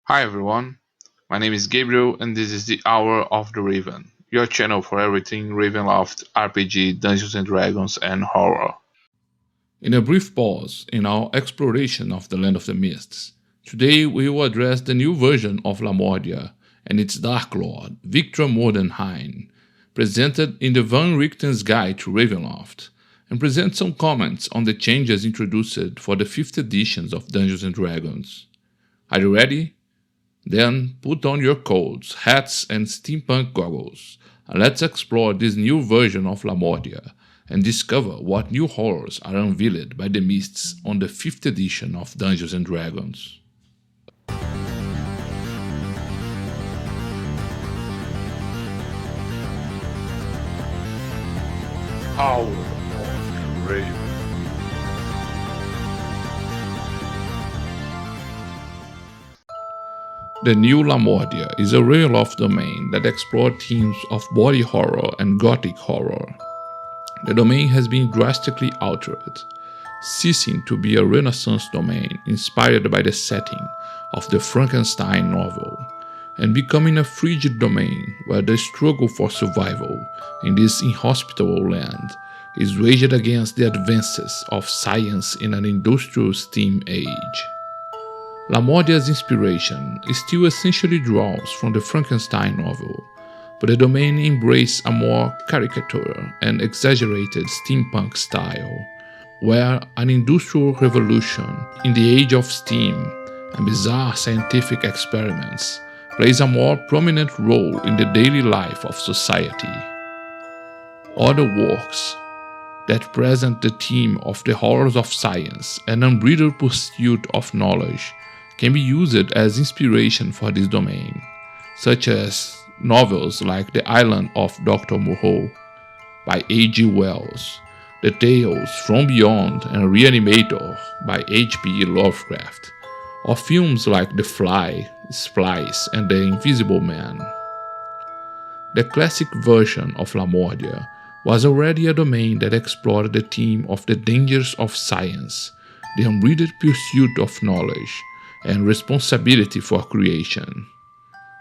Hi everyone, my name is Gabriel and this is the Hour of the Raven, your channel for everything Ravenloft, RPG, Dungeons and Dragons, and horror. In a brief pause in our exploration of the Land of the Mists, today we will address the new version of Lamordia and its Darklord Viktra Mordenheim, presented in the Van Richten's Guide to Ravenloft, and present some comments on the changes introduced for the 5th editions of Dungeons and Dragons. Are you ready? Then put on your coats, hats, and steampunk goggles, and let's explore this new version of Lamordia and discover what new horrors are unveiled by the Mists on the 5th edition of Dungeons and Dragons. Hour of the Raven. The new Lamordia is a Ravenloft domain that explores themes of body horror and Gothic horror. The domain has been drastically altered, ceasing to be a Renaissance domain inspired by the setting of the Frankenstein novel, and becoming a frigid domain where the struggle for survival in this inhospitable land is waged against the advances of science in an industrial steam age. Lamordia's inspiration still essentially draws from the Frankenstein novel, but the domain embraces a more caricature and exaggerated steampunk style, where an industrial revolution in the age of steam and bizarre scientific experiments plays a more prominent role in the daily life of society. Other works that present the theme of the horrors of science and unbridled pursuit of knowledge can be used as inspiration for this domain, such as novels like The Island of Dr. Moreau by A.G. Wells, The Tales from Beyond and Reanimator by H.P. Lovecraft, or films like The Fly, Splice, and The Invisible Man. The classic version of Lamordia was already a domain that explored the theme of the dangers of science, the unbridled pursuit of knowledge, and responsibility for creation.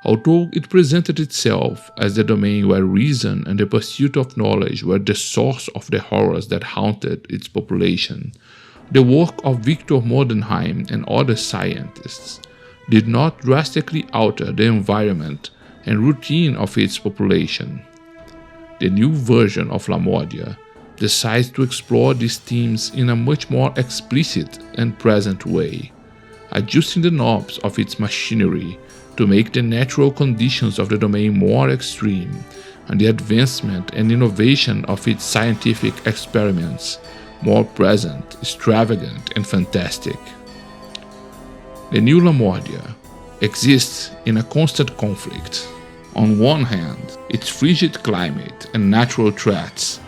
Although it presented itself as the domain where reason and the pursuit of knowledge were the source of the horrors that haunted its population, the work of Viktra Mordenheim and other scientists did not drastically alter the environment and routine of its population. The new version of Lamordia decides to explore these themes in a much more explicit and present way, adjusting the knobs of its machinery to make the natural conditions of the domain more extreme and the advancement and innovation of its scientific experiments more present, extravagant, and fantastic. The new Lamordia exists in a constant conflict. On one hand, its frigid climate and natural threats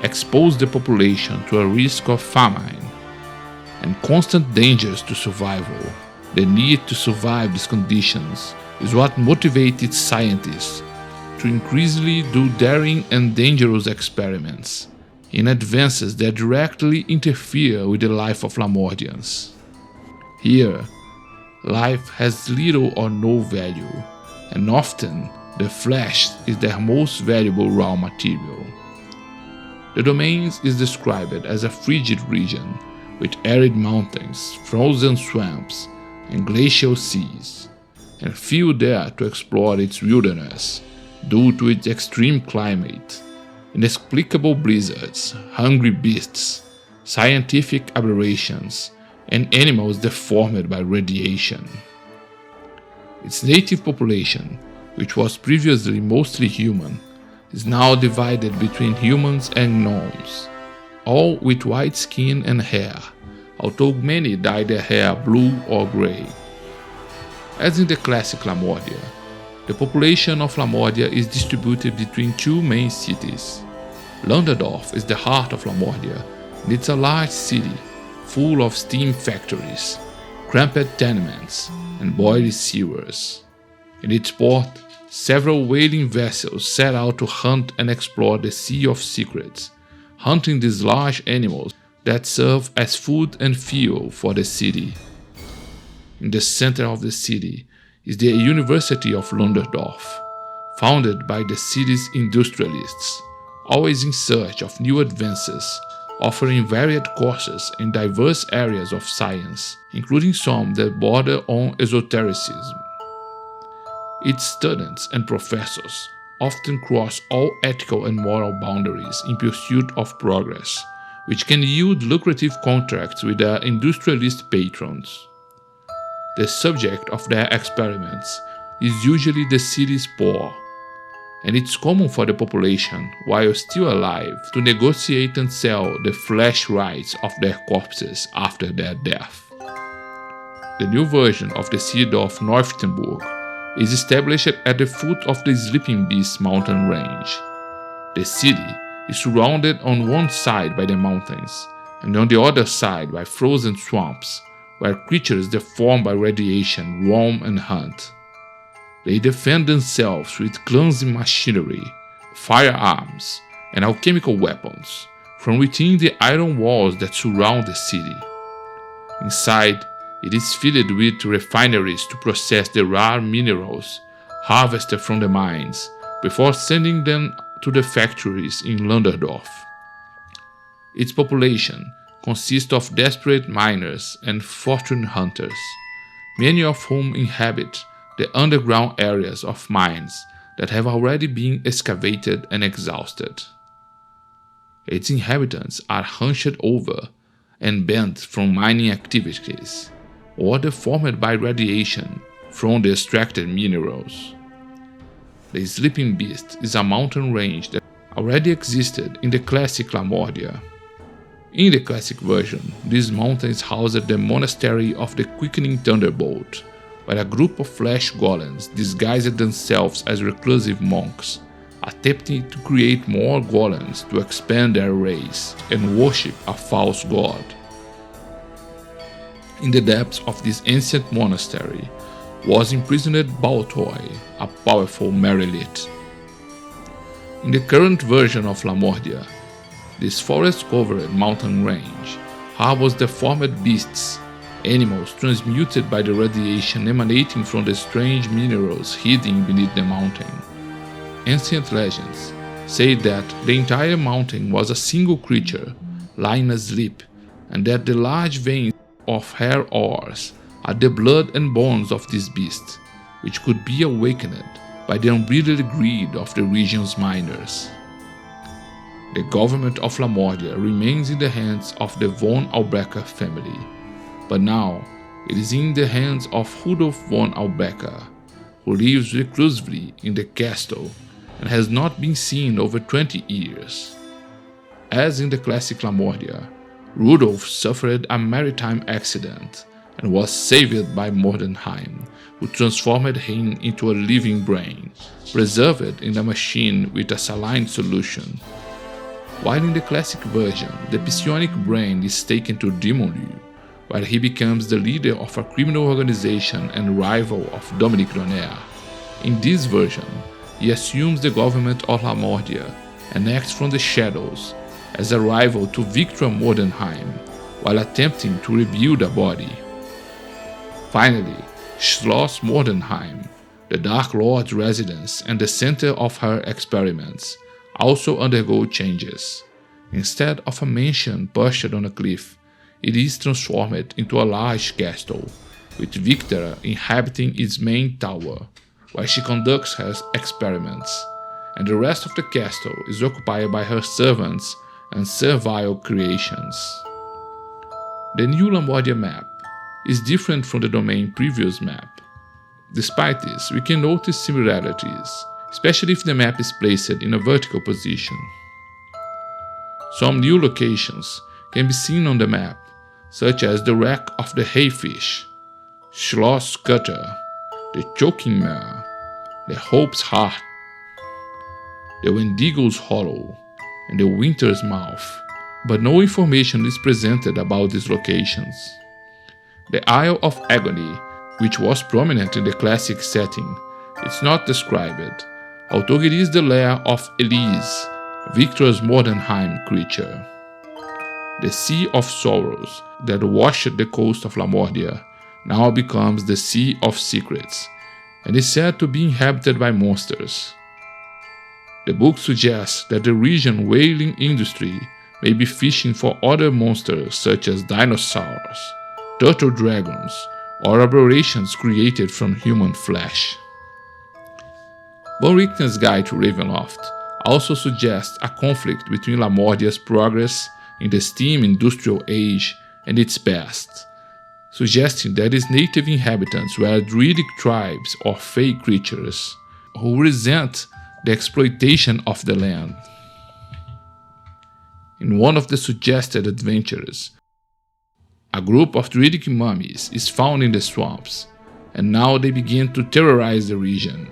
expose the population to a risk of famine and constant dangers to survival. The need to survive these conditions is what motivates its scientists to increasingly do daring and dangerous experiments in advances that directly interfere with the life of Lamordians. Here, life has little or no value, and often the flesh is their most valuable raw material. The domain is described as a frigid region with arid mountains, frozen swamps, and glacial seas, and few dare to explore its wilderness due to its extreme climate, inexplicable blizzards, hungry beasts, scientific aberrations, and animals deformed by radiation. Its native population, which was previously mostly human, is now divided between humans and gnomes, all with white skin and hair, although many dye their hair blue or grey. As in the classic Lamordia, the population of Lamordia is distributed between two main cities. Landerdorf is the heart of Lamordia, and it's a large city full of steam factories, cramped tenements, and boiling sewers. In its port, several whaling vessels set out to hunt and explore the Sea of Secrets, hunting these large animals that serve as food and fuel for the city. In the center of the city is the University of Lunderdorf, founded by the city's industrialists, always in search of new advances, offering varied courses in diverse areas of science, including some that border on esotericism. Its students and professors often cross all ethical and moral boundaries in pursuit of progress, which can yield lucrative contracts with their industrialist patrons. The subject of their experiments is usually the city's poor, and it's common for the population, while still alive, to negotiate and sell the flesh rights of their corpses after their death. The new version of the city of Northtenburg is established at the foot of the Sleeping Beast mountain range. The city is surrounded on one side by the mountains, and on the other side by frozen swamps, where creatures deformed by radiation roam and hunt. They defend themselves with clumsy machinery, firearms, and alchemical weapons from within the iron walls that surround the city. Inside, it is filled with refineries to process the rare minerals harvested from the mines before sending them to the factories in Lunderdorf. Its population consists of desperate miners and fortune hunters, many of whom inhabit the underground areas of mines that have already been excavated and exhausted. Its inhabitants are hunched over and bent from mining activities, or deformed by radiation from the extracted minerals. The Sleeping Beast is a mountain range that already existed in the classic Lamordia. In the classic version, these mountains housed the Monastery of the Quickening Thunderbolt, where a group of flesh golems disguised themselves as reclusive monks, attempting to create more golems to expand their race and worship a false god. In the depths of this ancient monastery was imprisoned Baltoi, a powerful Merilith. In the current version of Lamordia, this forest-covered mountain range harbors deformed beasts, animals transmuted by the radiation emanating from the strange minerals hidden beneath the mountain. Ancient legends say that the entire mountain was a single creature lying asleep, and that the large veins of her ores are the blood and bones of this beast, which could be awakened by the unbridled greed of the region's miners. The government of Lamordia remains in the hands of the von Albrecht family, but now it is in the hands of Rudolf von Albrecht, who lives reclusively in the castle and has not been seen over 20 years. As in the classic Lamordia, Rudolf suffered a maritime accident and was saved by Mordenheim, who transformed him into a living brain, preserved in a machine with a saline solution. While in the classic version, the psionic brain is taken to Demonlu, where he becomes the leader of a criminal organization and rival of Dominic Donaire. In this version, he assumes the government of Lamordia and acts from the shadows as a rival to Viktra Mordenheim, while attempting to rebuild a body. Finally, Schloss Mordenheim, the Dark Lord's residence and the center of her experiments, also undergo changes. Instead of a mansion perched on a cliff, it is transformed into a large castle, with Viktra inhabiting its main tower, where she conducts her experiments, and the rest of the castle is occupied by her servants and servile creations. The new Lamordia map is different from the domain previous map. Despite this, we can notice similarities, especially if the map is placed in a vertical position. Some new locations can be seen on the map, such as the wreck of the Hayfish, Schloss Cutter, the Choking Mare, the Hope's Heart, the Wendigo's Hollow, and the Winter's Mouth, but no information is presented about these locations. The Isle of Agony, which was prominent in the classic setting, is not described, although it is the lair of Elise, Viktra's Mordenheim creature. The Sea of Sorrows that washed the coast of Lamordia now becomes the Sea of Secrets, and is said to be inhabited by monsters. The book suggests that the region whaling industry may be fishing for other monsters such as dinosaurs, turtle dragons, or aberrations created from human flesh. Von Richten's Guide to Ravenloft also suggests a conflict between Lamordia's progress in the steam industrial age and its past, suggesting that its native inhabitants were druidic tribes or fey creatures who resent the exploitation of the land. In one of the suggested adventures, a group of druidic mummies is found in the swamps, and now they begin to terrorize the region.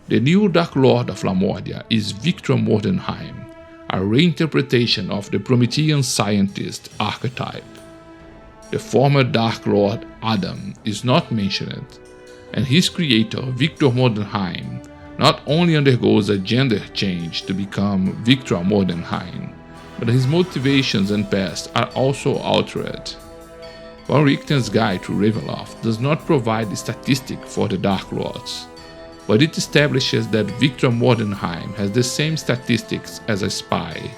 The new Darklord of Lamordia is Viktra Mordenheim, a reinterpretation of the Promethean scientist archetype. The former Darklord Adam is not mentioned, and his creator Viktra Mordenheim not only undergoes a gender change to become Viktra Mordenheim, but his motivations and past are also altered. Von Richten's Guide to Ravenloft does not provide a statistic for the Dark Lords, but it establishes that Viktra Mordenheim has the same statistics as a spy.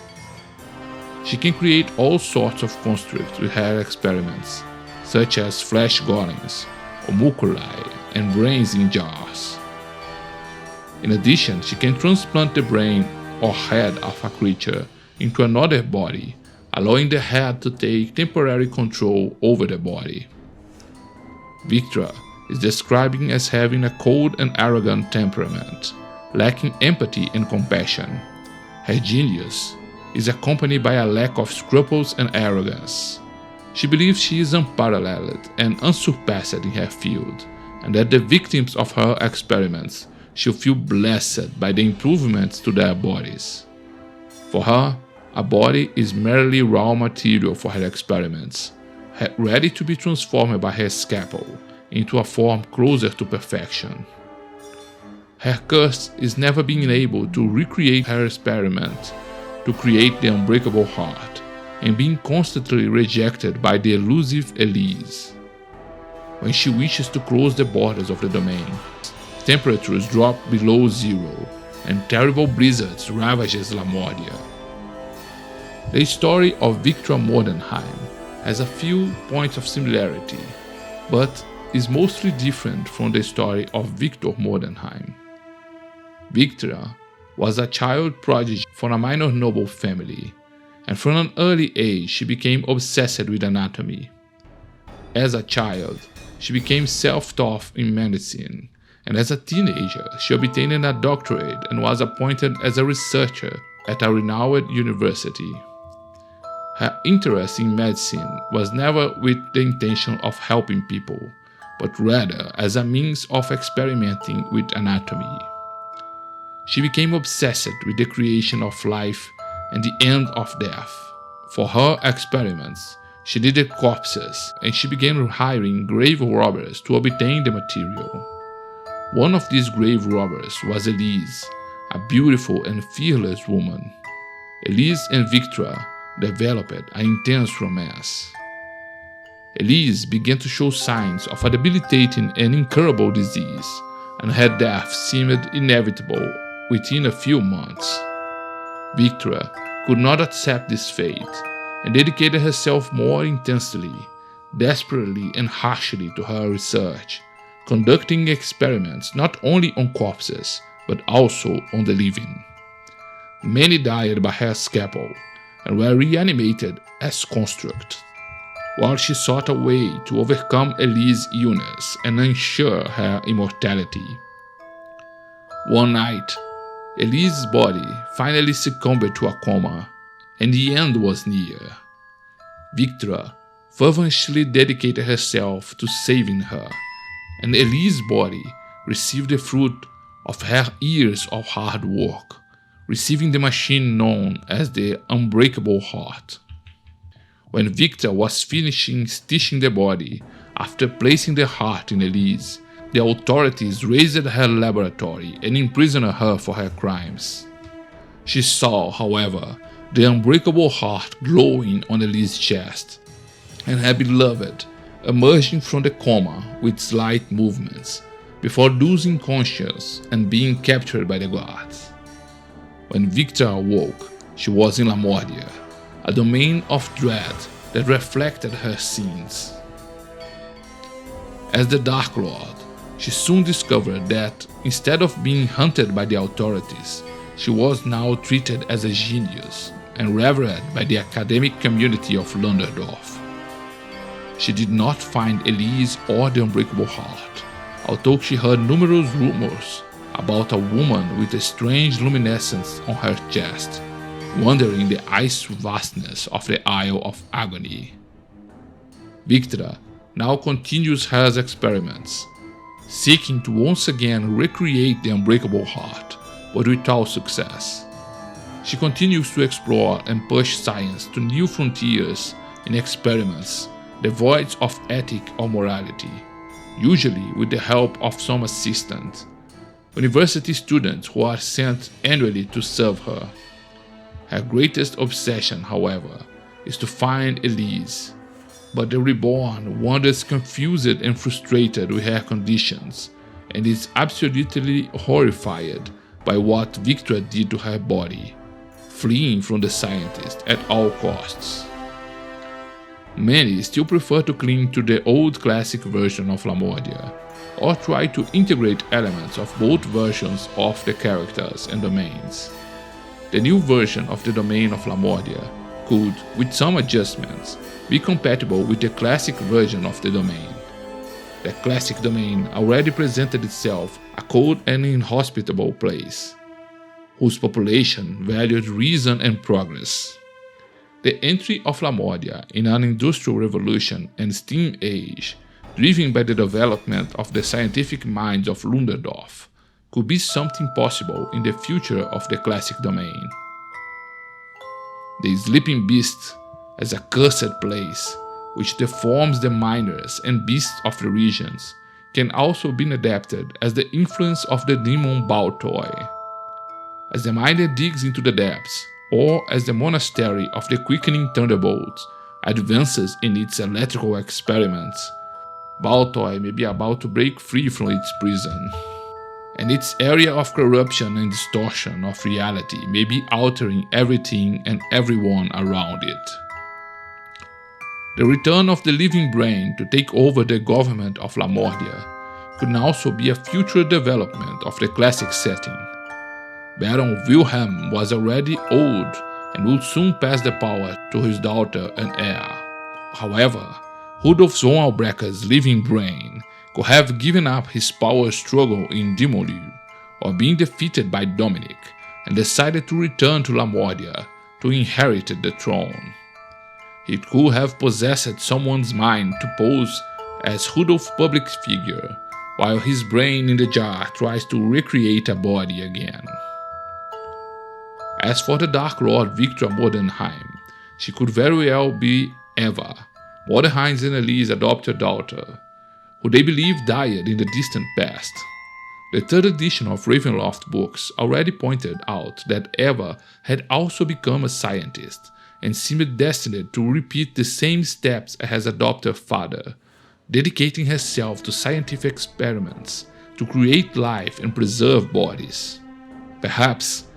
She can create all sorts of constructs with her experiments, such as flesh golems, homunculi, and brains in jars. In addition, she can transplant the brain or head of a creature into another body, allowing the head to take temporary control over the body. Viktra is described as having a cold and arrogant temperament, lacking empathy and compassion. Her genius is accompanied by a lack of scruples and arrogance. She believes she is unparalleled and unsurpassed in her field, and that the victims of her experiments should feel blessed by the improvements to their bodies. For her, a body is merely raw material for her experiments, ready to be transformed by her scalpel into a form closer to perfection. Her curse is never being able to recreate her experiment to create the unbreakable heart, and being constantly rejected by the elusive Elise. When she wishes to close the borders of the domain, temperatures drop below zero, and terrible blizzards ravages Lamordia. The story of Viktra Mordenheim has a few points of similarity, but is mostly different from the story of Viktra Mordenheim. Viktra was a child prodigy from a minor noble family, and from an early age she became obsessed with anatomy. As a child, she became self-taught in medicine, and as a teenager she obtained a doctorate and was appointed as a researcher at a renowned university. Her interest in medicine was never with the intention of helping people, but rather as a means of experimenting with anatomy. She became obsessed with the creation of life and the end of death. For her experiments, she needed corpses, and she began hiring grave robbers to obtain the material. One of these grave robbers was Elise, a beautiful and fearless woman. Elise and Viktra developed an intense romance. Elise began to show signs of a debilitating and incurable disease, and her death seemed inevitable within a few months. Viktra could not accept this fate, and dedicated herself more intensely, desperately and harshly to her research, conducting experiments not only on corpses, but also on the living. Many died by her scalpel, and were reanimated as constructs, while she sought a way to overcome Elise's illness and ensure her immortality. One night, Elise's body finally succumbed to a coma, and the end was near. Viktra fervently dedicated herself to saving her, and Elise's body received the fruit of her years of hard work, receiving the machine known as the Unbreakable Heart. When Viktra was finishing stitching the body after placing the heart in Elise, the authorities raided her laboratory and imprisoned her for her crimes. She saw, however, the unbreakable heart glowing on Elise's chest, and her beloved emerging from the coma with slight movements, before losing conscience and being captured by the guards. When Viktra awoke, she was in Lamordia, a domain of dread that reflected her sins. As the Darklord, she soon discovered that, instead of being hunted by the authorities, she was now treated as a genius and revered by the academic community of Lunderdorf. She did not find Elise or the Unbreakable Heart, although she heard numerous rumors about a woman with a strange luminescence on her chest, wandering the ice vastness of the Isle of Agony. Viktra now continues her experiments, seeking to once again recreate the Unbreakable Heart, but without success. She continues to explore and push science to new frontiers in experiments devoid of ethic or morality, usually with the help of some assistant, university students who are sent annually to serve her. Her greatest obsession, however, is to find Elise, but the Reborn wanders confused and frustrated with her conditions, and is absolutely horrified by what Viktra did to her body, fleeing from the scientist at all costs. Many still prefer to cling to the old classic version of Lamordia, or try to integrate elements of both versions of the characters and domains. The new version of the domain of Lamordia could, with some adjustments, be compatible with the classic version of the domain. The classic domain already presented itself a cold and inhospitable place, whose population valued reason and progress. The entry of Lamordia in an industrial revolution and steam age, driven by the development of the scientific minds of Lunderdorf, could be something possible in the future of the classic domain. The sleeping beast as a cursed place, which deforms the miners and beasts of the regions, can also be adapted as the influence of the demon Baltoy. As the miner digs into the depths, or as the monastery of the quickening thunderbolts advances in its electrical experiments, Baltoy may be about to break free from its prison, and its area of corruption and distortion of reality may be altering everything and everyone around it. The return of the living brain to take over the government of Lamordia could also be a future development of the classic setting. Baron Wilhelm was already old and would soon pass the power to his daughter and heir. However, Rudolf von Albrecker's living brain could have given up his power struggle in Dimolu, or been defeated by Dominic, and decided to return to Lamordia to inherit the throne. He could have possessed someone's mind to pose as Rudolf's public figure, while his brain in the jar tries to recreate a body again. As for the Darklord Viktra Mordenheim, she could very well be Eva, Mordenheim's and Elise's adopted daughter, who they believe died in the distant past. The third edition of Ravenloft books already pointed out that Eva had also become a scientist, and seemed destined to repeat the same steps as her adopted father, dedicating herself to scientific experiments to create life and preserve bodies. Perhaps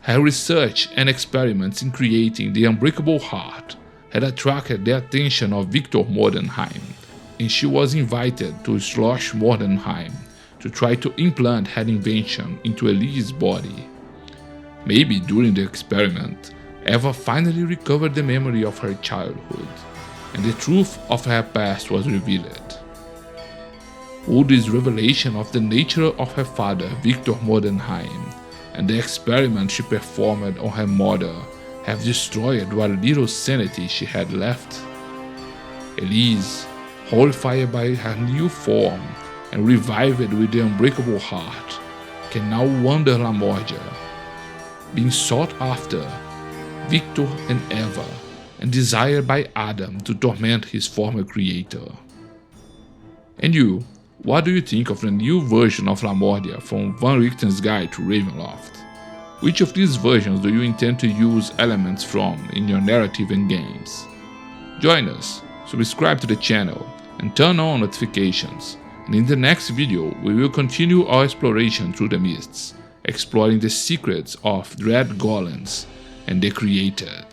her research and experiments in creating the Unbreakable Heart had attracted the attention of Viktra Mordenheim, and she was invited to Schloss Mordenheim to try to implant her invention into Elise's body. Maybe during the experiment, Eva finally recovered the memory of her childhood, and the truth of her past was revealed. Would this revelation of the nature of her father, Viktra Mordenheim, and the experiment she performed on her mother have destroyed what little sanity she had left? Elise, horrified by her new form and revived with the Unbreakable Heart, can now wander Lamordia, being sought after Viktra and Eva, and desired by Adam to torment his former creator. And you, what do you think of the new version of Lamordia from Van Richten's Guide to Ravenloft? Which of these versions do you intend to use elements from in your narrative and games? Join us, subscribe to the channel, and turn on notifications. And in the next video, we will continue our exploration through the mists, exploring the secrets of dread golems and the created.